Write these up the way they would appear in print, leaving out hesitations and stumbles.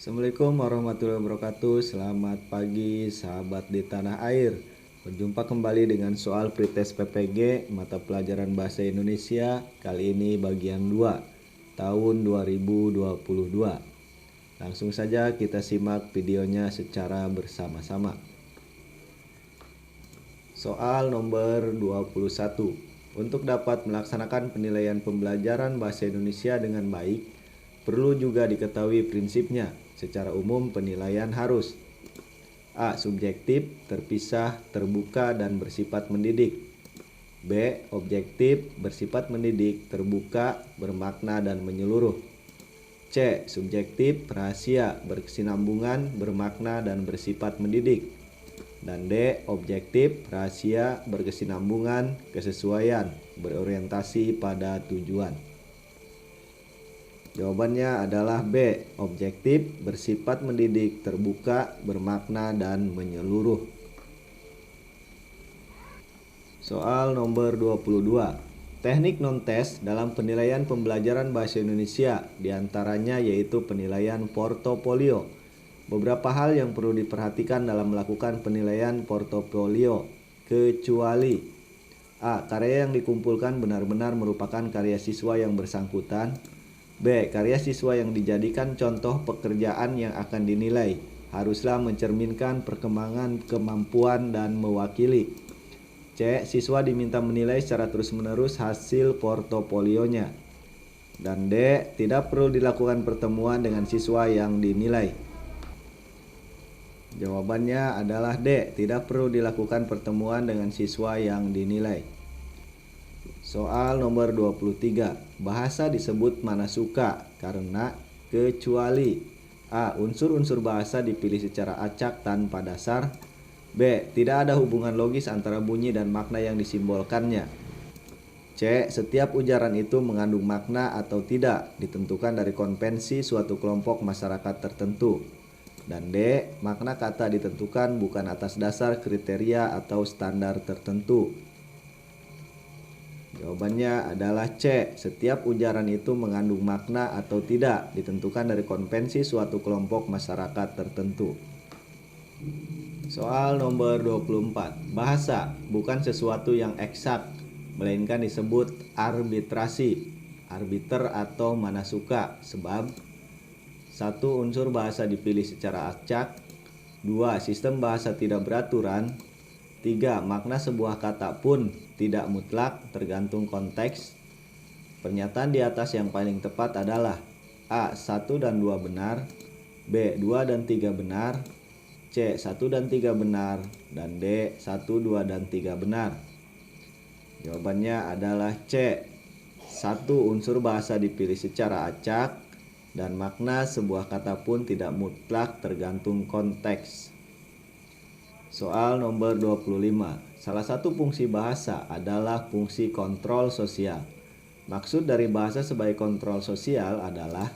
Assalamualaikum warahmatullahi wabarakatuh. Selamat pagi sahabat di tanah air. Berjumpa kembali dengan soal pretest PPG mata pelajaran bahasa Indonesia. Kali ini bagian 2 tahun 2022. Langsung saja kita simak videonya secara bersama-sama. Soal nomor 21. Untuk dapat melaksanakan penilaian pembelajaran bahasa Indonesia dengan baik, perlu juga diketahui prinsipnya. Secara umum penilaian harus A. Subjektif, terpisah, terbuka, dan bersifat mendidik. B. Objektif, bersifat mendidik, terbuka, bermakna, dan menyeluruh. C. Subjektif, rahasia, berkesinambungan, bermakna, dan bersifat mendidik. Dan D. Objektif, rahasia, berkesinambungan, kesesuaian, berorientasi pada tujuan. Jawabannya adalah B. Objektif, bersifat mendidik, terbuka, bermakna, dan menyeluruh. Soal nomor 22. Teknik non-tes dalam penilaian pembelajaran bahasa Indonesia diantaranya yaitu penilaian portofolio. Beberapa hal yang perlu diperhatikan dalam melakukan penilaian portofolio, kecuali A. Karya yang dikumpulkan benar-benar merupakan karya siswa yang bersangkutan. B. Karya siswa yang dijadikan contoh pekerjaan yang akan dinilai haruslah mencerminkan perkembangan kemampuan dan mewakili. C. Siswa diminta menilai secara terus-menerus hasil portofolionya. Dan D. Tidak perlu dilakukan pertemuan dengan siswa yang dinilai. Jawabannya adalah D. Tidak perlu dilakukan pertemuan dengan siswa yang dinilai. Soal nomor 23. Bahasa disebut manasuka karena kecuali A. Unsur-unsur bahasa dipilih secara acak tanpa dasar. B. Tidak ada hubungan logis antara bunyi dan makna yang disimbolkannya. C. Setiap ujaran itu mengandung makna atau tidak ditentukan dari konvensi suatu kelompok masyarakat tertentu. Dan D. Makna kata ditentukan bukan atas dasar kriteria atau standar tertentu. Jawabannya adalah C. Setiap ujaran itu mengandung makna atau tidak ditentukan dari konvensi suatu kelompok masyarakat tertentu. Soal nomor 24. Bahasa bukan sesuatu yang eksak, melainkan disebut arbitrasi, arbiter atau manasuka sebab 1. Unsur bahasa dipilih secara acak. 2. Sistem bahasa tidak beraturan. 3. Makna sebuah kata pun tidak mutlak, tergantung konteks. Pernyataan di atas yang paling tepat adalah A. 1 dan 2 benar, B. 2 dan 3 benar, C. 1 dan 3 benar, dan D. 1, 2, dan 3 benar. Jawabannya adalah C. 1. Unsur bahasa dipilih secara acak dan makna sebuah kata pun tidak mutlak, tergantung konteks. Soal nomor 25. Salah satu fungsi bahasa adalah fungsi kontrol sosial. Maksud dari bahasa sebagai kontrol sosial adalah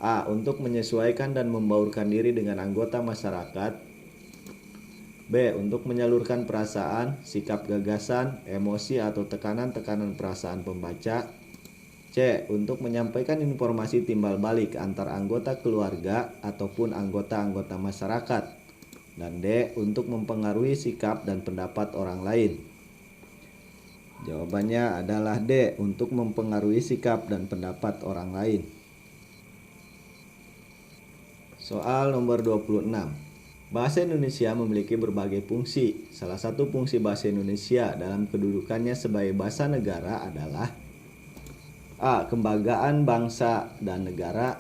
A. Untuk menyesuaikan dan membaurkan diri dengan anggota masyarakat. B. Untuk menyalurkan perasaan, sikap gagasan, emosi atau tekanan-tekanan perasaan pembaca. C. Untuk menyampaikan informasi timbal balik antar anggota keluarga ataupun anggota-anggota masyarakat. Dan D. Untuk mempengaruhi sikap dan pendapat orang lain. Jawabannya adalah D. Untuk mempengaruhi sikap dan pendapat orang lain. Soal nomor 26. Bahasa Indonesia memiliki berbagai fungsi. Salah satu fungsi bahasa Indonesia dalam kedudukannya sebagai bahasa negara adalah A. Kebanggaan bangsa dan negara.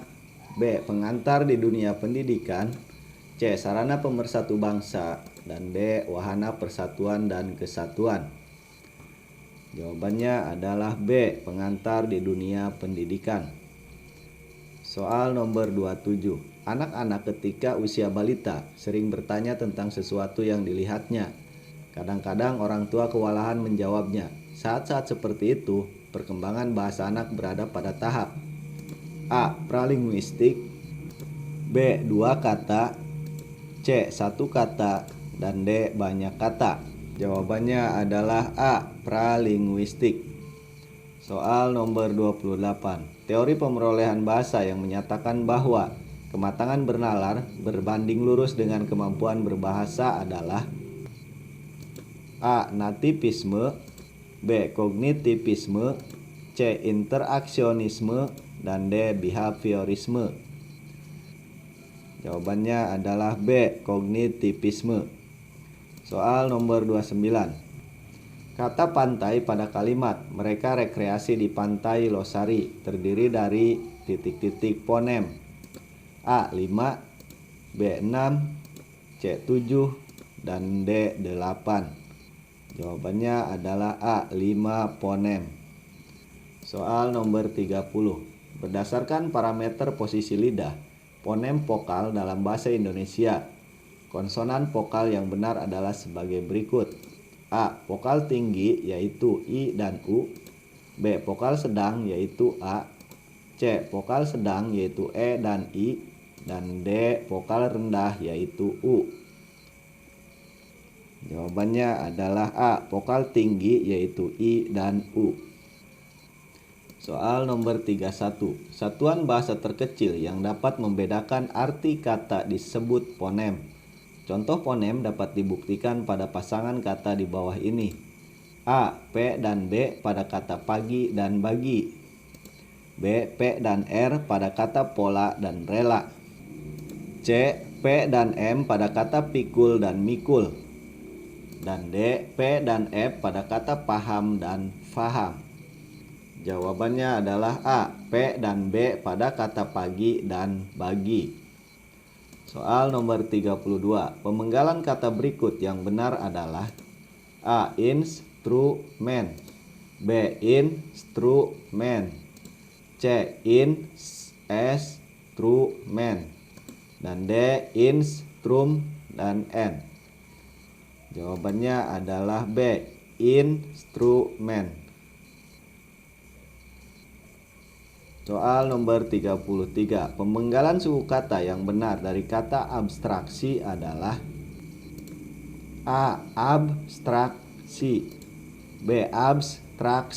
B. Pengantar di dunia pendidikan. C. Sarana pemersatu bangsa. Dan D. Wahana persatuan dan kesatuan. Jawabannya adalah B. Pengantar di dunia pendidikan. Soal nomor 27. Anak-anak ketika usia balita sering bertanya tentang sesuatu yang dilihatnya. Kadang-kadang orang tua kewalahan menjawabnya. Saat-saat seperti itu, perkembangan bahasa anak berada pada tahap A. Pralinguistik, B. 2 kata, C. 1 kata, dan D. banyak kata. Jawabannya adalah A. Pralinguistik. Soal nomor 28. Teori pemerolehan bahasa yang menyatakan bahwa Kematangan bernalar berbanding lurus dengan kemampuan berbahasa adalah A. Nativisme, B. Kognitivisme, C. Interaksionisme, dan D. Behaviorisme. Jawabannya adalah B. Kognitivisme. Soal nomor 29. Kata pantai pada kalimat mereka rekreasi di pantai Losari terdiri dari titik-titik fonem. A. 5, B. 6, C. 7, dan D. 8. Jawabannya adalah A. 5 fonem. Soal nomor 30. Berdasarkan parameter posisi lidah, fonem vokal dalam bahasa Indonesia, konsonan vokal yang benar adalah sebagai berikut. A. Vokal tinggi yaitu I dan U. B. Vokal sedang yaitu A. C. Vokal sedang yaitu E dan I. Dan D. Vokal rendah yaitu U. Jawabannya adalah A. Vokal tinggi yaitu I dan U. Soal nomor 31. Satuan bahasa terkecil yang dapat membedakan arti kata disebut fonem. Contoh fonem dapat dibuktikan pada pasangan kata di bawah ini. A. P dan B pada kata pagi dan bagi. B. P dan R pada kata pola dan rela. C. P dan M pada kata pikul dan mikul. Dan D. P dan F pada kata paham dan faham. Jawabannya adalah A. P dan B pada kata pagi dan bagi. Soal nomor 32. Pemenggalan kata berikut yang benar adalah A. Instrumen, B. Instrumen, C. Instrumen, dan D. Instrum dan N. Jawabannya adalah B. Instrumen. Soal nomor 33. Pemenggalan suku kata yang benar dari kata abstraksi adalah A. Abstraksi, B. Abstraksi,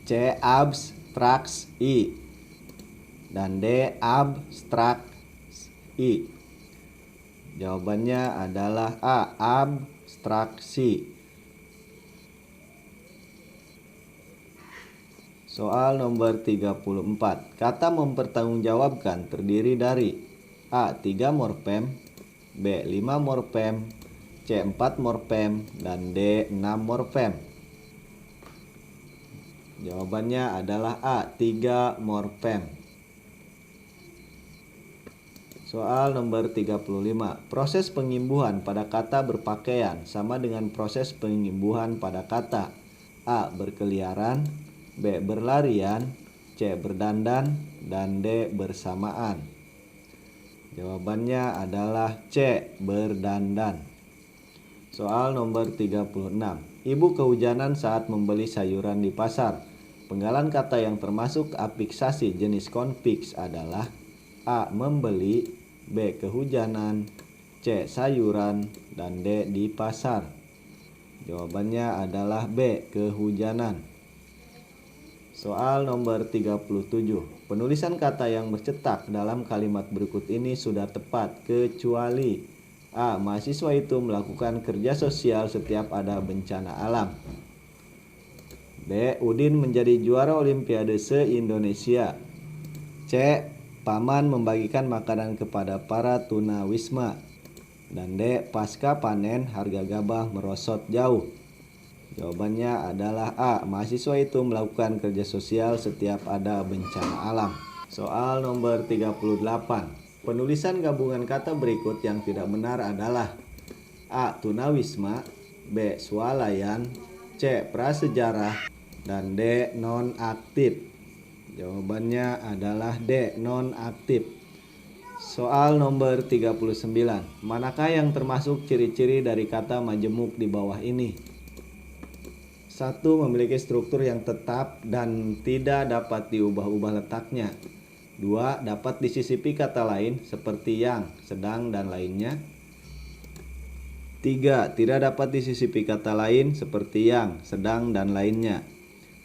C. Abstraksi, dan D. Abstraksi. Jawabannya adalah A. Abstraksi. Soal nomor 34. Kata mempertanggungjawabkan terdiri dari A. 3 morfem, B. 5 morfem, C. 4 morfem, dan D. 6 morfem. Jawabannya adalah A. 3 morfem. Soal nomor 35. Proses pengimbuhan pada kata berpakaian sama dengan proses pengimbuhan pada kata A. Berkeliaran, B. Berlarian, C. Berdandan, dan D. Bersamaan. Jawabannya adalah C. Berdandan. Soal nomor 36. Ibu kehujanan saat membeli sayuran di pasar. Penggalan kata yang termasuk afiksasi jenis konfiks adalah A. Membeli, B. Kehujanan, C. Sayuran, dan D. Di pasar. Jawabannya adalah B. Kehujanan. Soal nomor 37. Penulisan kata yang bercetak dalam kalimat berikut ini sudah tepat kecuali A. Mahasiswa itu melakukan kerja sosial setiap ada bencana alam. B. Udin menjadi juara olimpiade se-Indonesia. C. Paman membagikan makanan kepada para tunawisma. Dan D. Pasca panen harga gabah merosot jauh. Jawabannya adalah A. Mahasiswa itu melakukan kerja sosial setiap ada bencana alam. Soal nomor 38. Penulisan gabungan kata berikut yang tidak benar adalah A. Tunawisma, B. Swalayan, C. Prasejarah, dan D. Nonaktif. Jawabannya adalah D. Nonaktif. Soal nomor 39. Manakah yang termasuk ciri-ciri dari kata majemuk di bawah ini? 1. Memiliki struktur yang tetap dan tidak dapat diubah-ubah letaknya. 2. Dapat disisipi kata lain seperti yang, sedang, dan lainnya. 3. Tidak dapat disisipi kata lain seperti yang, sedang, dan lainnya.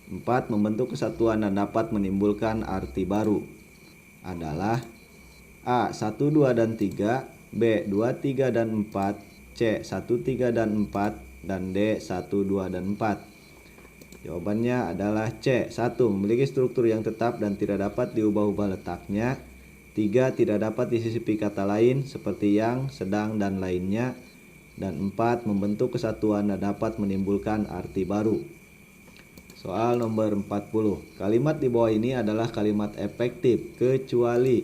4. Membentuk kesatuan dan dapat menimbulkan arti baru adalah A. 1, 2, dan 3, B. 2, 3, dan 4, C. 1, 3, dan 4, dan D. 1, 2, dan 4. Jawabannya adalah C. 1. Memiliki struktur yang tetap dan tidak dapat diubah-ubah letaknya. 3. Tidak dapat disisipi kata lain seperti yang, sedang, dan lainnya. Dan 4. Membentuk kesatuan dan dapat menimbulkan arti baru. Soal nomor 40. Kalimat di bawah ini adalah kalimat efektif kecuali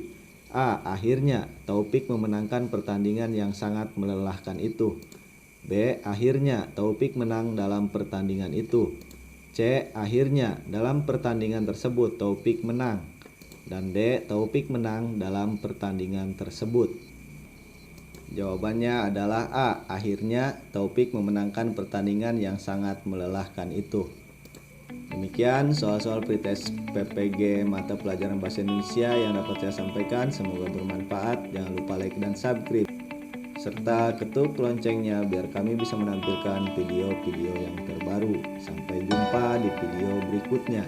A. Akhirnya Taufik memenangkan pertandingan yang sangat melelahkan itu. B. Akhirnya Taufik menang dalam pertandingan itu. C. Akhirnya dalam pertandingan tersebut Taufik menang. Dan D. Taufik menang dalam pertandingan tersebut. Jawabannya adalah A. Akhirnya Taufik memenangkan pertandingan yang sangat melelahkan itu. Demikian soal-soal pretest PPG mata pelajaran bahasa Indonesia yang dapat saya sampaikan. Semoga bermanfaat. Jangan lupa like dan subscribe serta ketuk loncengnya biar kami bisa menampilkan video-video yang terbaru. Sampai jumpa di video berikutnya.